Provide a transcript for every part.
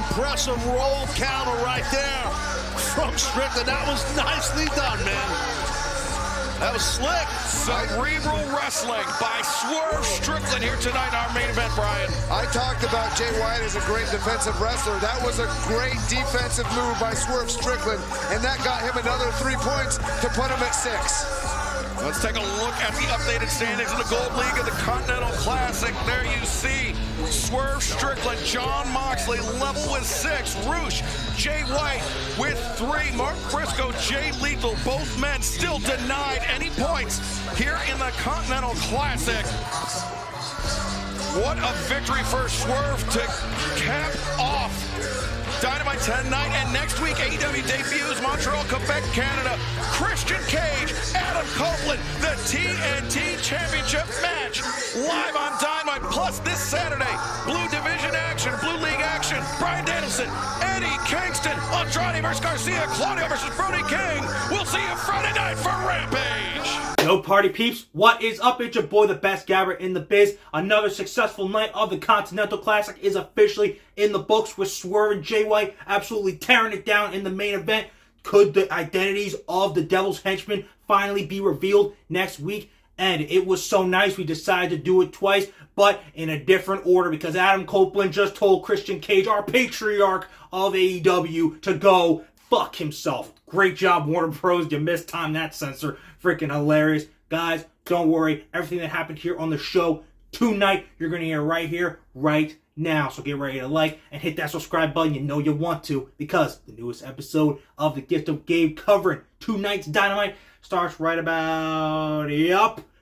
impressive roll counter right there from Strickland. That was nicely done, man. That was slick. Cerebral wrestling by Swerve Strickland here tonight in our main event, Brian. I talked about Jay White as a great defensive wrestler. That was a great defensive move by Swerve Strickland, and that got him another 3 points to put him at 6. Let's take a look at the updated standings in the Gold League of the Continental Classic. There you see Swerve Strickland, John Moxley level with 6, Roosh, Jay White with 3, Mark Briscoe, Jay Lethal, both men still denied any points here in the Continental Classic. What a victory for Swerve to cap off Dynamite tonight, and next week AEW debuts Montreal, Quebec, Canada. Christian Cage, Adam Copeland, the TNT Championship match live on Dynamite. Plus this Saturday, Blue Division action, Blue League action. Bryan Danielson, Eddie Kingston, Andrade versus Garcia, Claudio versus Brody King. We'll see you Friday night for Rampage. Yo, party peeps, what is up? It's your boy, the best gabber in the biz. Another successful night of the Continental Classic is officially in the books with Swerve and Jay White absolutely tearing it down in the main event. Could the identities of the Devil's Henchmen finally be revealed next week? And it was so nice we decided to do it twice, but in a different order, because Adam Copeland just told Christian Cage, our patriarch of AEW, to go fuck himself. Great job, Warner Bros. You mistimed that censor. Freaking hilarious. Guys, don't worry. Everything that happened here on the show tonight, you're going to hear right here, right now. So get ready to like and hit that subscribe button. You know you want to, because the newest episode of The Gift of Gabe covering tonight's Dynamite starts right about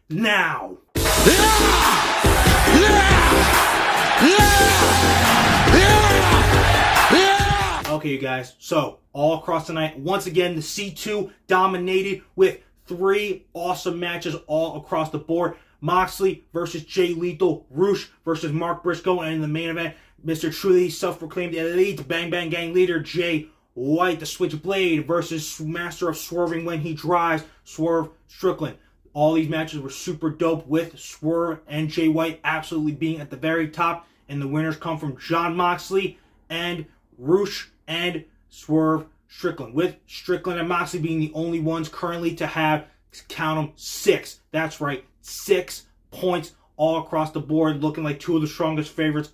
now. Okay, you guys, so all across the night, once again, the C2 dominated with 3 awesome matches all across the board. Moxley versus Jay Lethal, Roosh versus Mark Briscoe, and in the main event, Mr. Truly self-proclaimed elite Bang Bang Gang leader Jay White, the Switchblade, versus Master of Swerving when he drives, Swerve Strickland. All these matches were super dope, with Swerve and Jay White absolutely being at the very top, and the winners come from John Moxley and Roosh and Swerve Strickland, with Strickland and Moxley being the only ones currently to have, count them, 6. That's right, 6 points all across the board, looking like 2 of the strongest favorites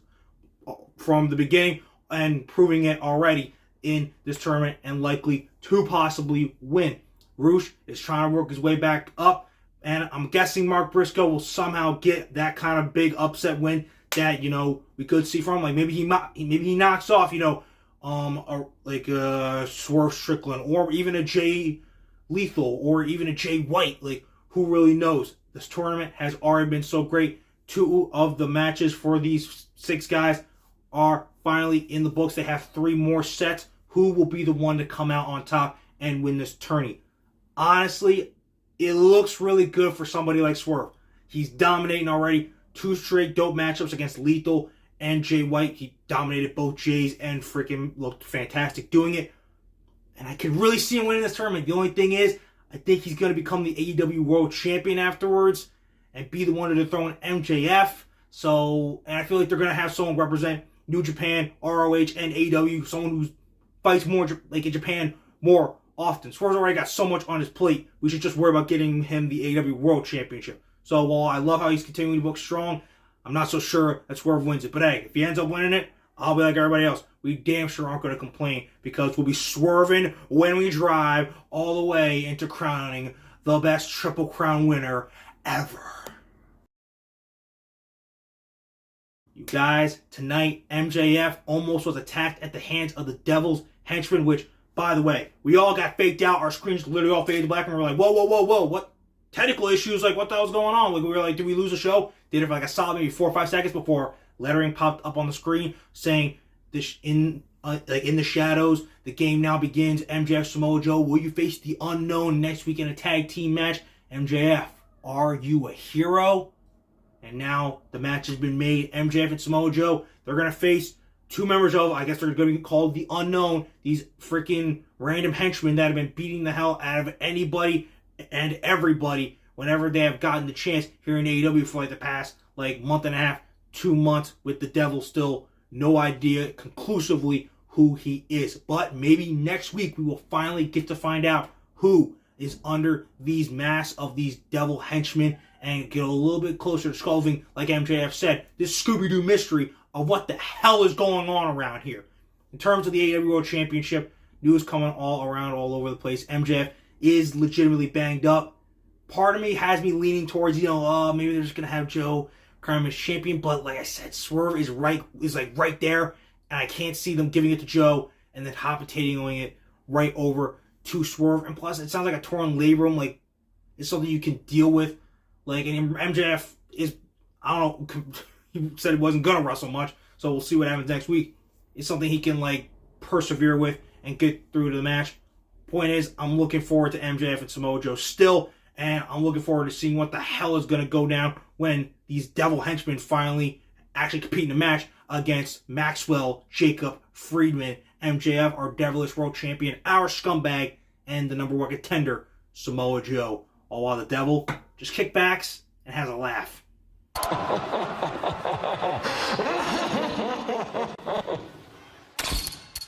from the beginning, and proving it already in this tournament, and likely to possibly win. Roosh is trying to work his way back up, and I'm guessing Mark Briscoe will somehow get that kind of big upset win that, you know, we could see from him. Like maybe he knocks off, you know, Swerve Strickland, or even a Jay Lethal, or even a Jay White. Like, who really knows? This tournament has already been so great. 2 of the matches for these 6 guys are finally in the books. They have 3 more sets. Who will be the one to come out on top and win this tourney? Honestly, it looks really good for somebody like Swerve. He's dominating already. 2 straight dope matchups against Lethal and Jay White. He dominated both Jays and freaking looked fantastic doing it. And I could really see him winning this tournament. The only thing is, I think he's going to become the AEW World Champion afterwards and be the one to dethrone MJF. So, and I feel like they're going to have someone represent New Japan, ROH, and AEW. Someone who fights more like in Japan more often. Swerve's already got so much on his plate. We should just worry about getting him the AEW World Championship. So while I love how he's continuing to book strong, I'm not so sure that Swerve wins it. But hey, if he ends up winning it, I'll be like everybody else. We damn sure aren't going to complain, because we'll be swerving when we drive all the way into crowning the best Triple Crown winner ever. You guys, tonight, MJF almost was attacked at the hands of the Devil's Henchmen, which, by the way, we all got faked out. Our screens literally all faded to black, and we were like, whoa, whoa, whoa, whoa, what? Technical issues, like what the hell's going on? Like, we were like, did we lose a show? Did it for like a solid maybe 4 or 5 seconds before lettering popped up on the screen saying this in the shadows, the game now begins. MJF, Samoa Joe, will you face the unknown next week in a tag team match? MJF, are you a hero? And now the match has been made. MJF and Samoa Joe, they're going to face 2 members of, I guess they're going to be called the Unknown. These freaking random henchmen that have been beating the hell out of anybody and everybody whenever they have gotten the chance here in AEW for like the past like month and a half, 2 months, with the Devil still no idea conclusively who he is. But maybe next week we will finally get to find out who is under these masks of these devil henchmen and get a little bit closer to solving, like MJF said, this Scooby Doo mystery of what the hell is going on around here. In terms of the AEW World Championship, news coming all around, all over the place. MJF is legitimately banged up. Part of me has me leaning towards, maybe they're just gonna have Joe crown as champion. But like I said, Swerve is right there, and I can't see them giving it to Joe and then potatoing it right over to Swerve. And plus, it sounds like a torn labrum. Like, it's something you can deal with. Like, and MJF is, I don't know, he said he wasn't gonna wrestle much, so we'll see what happens next week. It's something he can persevere with and get through to the match. Point is, I'm looking forward to MJF and Samoa Joe still, and I'm looking forward to seeing what the hell is going to go down when these devil henchmen finally actually compete in a match against Maxwell, Jacob, Friedman, MJF, our devilish world champion, our scumbag, and the number one contender, Samoa Joe. All while the devil just kickbacks and has a laugh.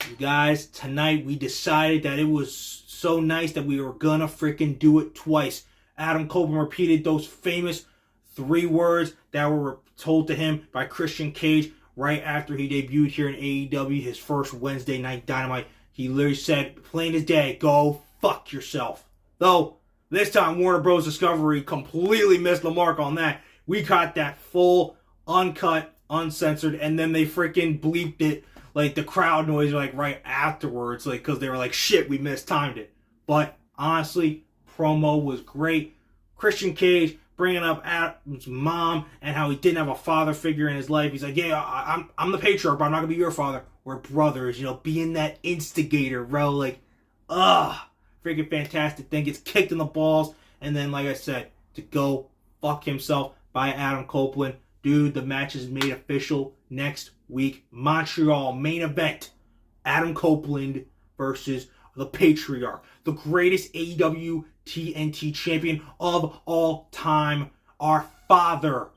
You guys, tonight we decided that it was so nice that we were gonna freaking do it twice. Adam Copeland repeated those famous 3 words that were told to him by Christian Cage right after he debuted here in AEW, his first Wednesday Night Dynamite. He literally said, plain as day, go fuck yourself. Though, this time Warner Bros. Discovery completely missed the mark on that. We got that full, uncut, uncensored, and then they freaking bleeped it, the crowd noise, right afterwards, because they were shit, we mistimed it. But, honestly, promo was great. Christian Cage bringing up Adam's mom and how he didn't have a father figure in his life. He's like, yeah, I'm the patriarch, but I'm not going to be your father. We're brothers, being that instigator, bro. Freaking fantastic. Then gets kicked in the balls. And then, like I said, to go fuck himself by Adam Copeland. Dude, the match is made official next week. Montreal main event. Adam Copeland versus the Patriarch. The greatest AEW TNT champion of all time. Our father,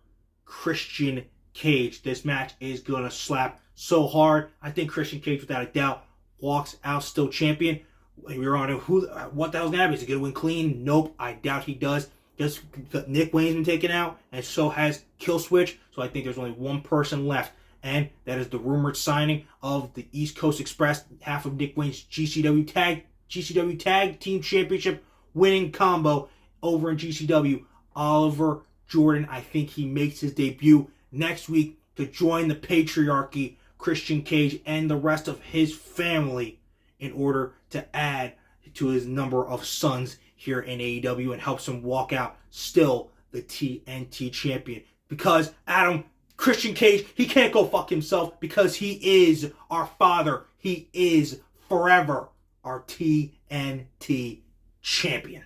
Christian Cage. This match is going to slap so hard. I think Christian Cage, without a doubt, walks out still champion. We were on what the hell's going to happen? Is he going to win clean? Nope, I doubt he does. Just Nick Wayne's been taken out, and so has Killswitch. So I think there's only one person left, and that is the rumored signing of the East Coast Express, half of Nick Wayne's GCW Tag Team Championship winning combo over in GCW. Oliver Jordan, I think he makes his debut next week to join the Patriarchy, Christian Cage, and the rest of his family in order to add to his number of sons here in AEW and helps him walk out still the TNT champion. Because Christian Cage, he can't go fuck himself because he is our father. He is forever our TNT champion.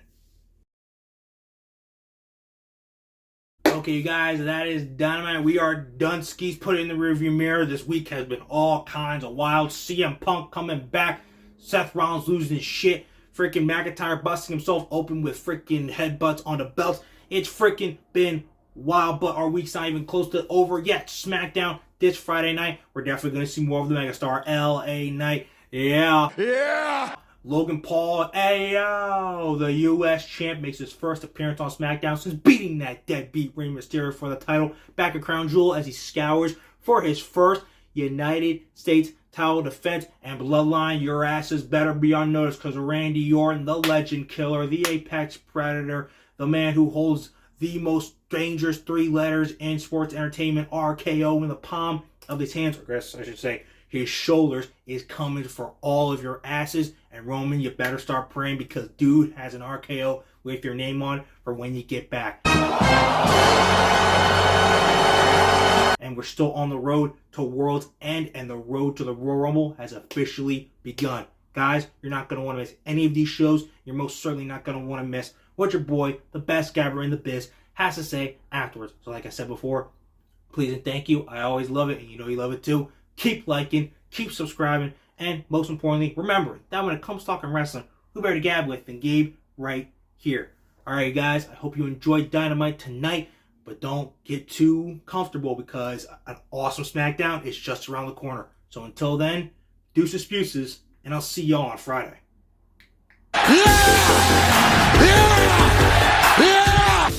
Okay, you guys, that is Dynamite. We are done. Skis put it in the rearview mirror. This week has been all kinds of wild. CM Punk coming back. Seth Rollins losing his shit. Freaking McIntyre busting himself open with freaking headbutts on the belts. It's freaking been wild, but our week's not even close to over yet. SmackDown this Friday night. We're definitely going to see more of the megastar. LA Knight. Yeah. Logan Paul, ayo, the U.S. champ, makes his first appearance on SmackDown since beating that deadbeat Rey Mysterio for the title back at Crown Jewel as he scours for his first United States title defense. And Bloodline, your asses better be on notice because Randy Orton, the legend killer, the apex predator, the man who holds the most dangerous 3 letters in sports entertainment, RKO, in the palm of his hands, or I should say, his shoulders, is coming for all of your asses. And Roman, you better start praying because dude has an RKO with your name on for when you get back. And we're still on the road to World's End, and the road to the Royal Rumble has officially begun. Guys, you're not going to want to miss any of these shows. You're most certainly not going to want to miss what your boy, the best gabber in the biz, has to say afterwards. So like I said before, please and thank you. I always love it, and you know you love it too. Keep liking, keep subscribing, and most importantly, remember that when it comes to talking wrestling, who better to gab with than Gabe right here. Alright guys, I hope you enjoyed Dynamite tonight, but don't get too comfortable because an awesome SmackDown is just around the corner. So until then, Deuces Buces, and I'll see y'all on Friday.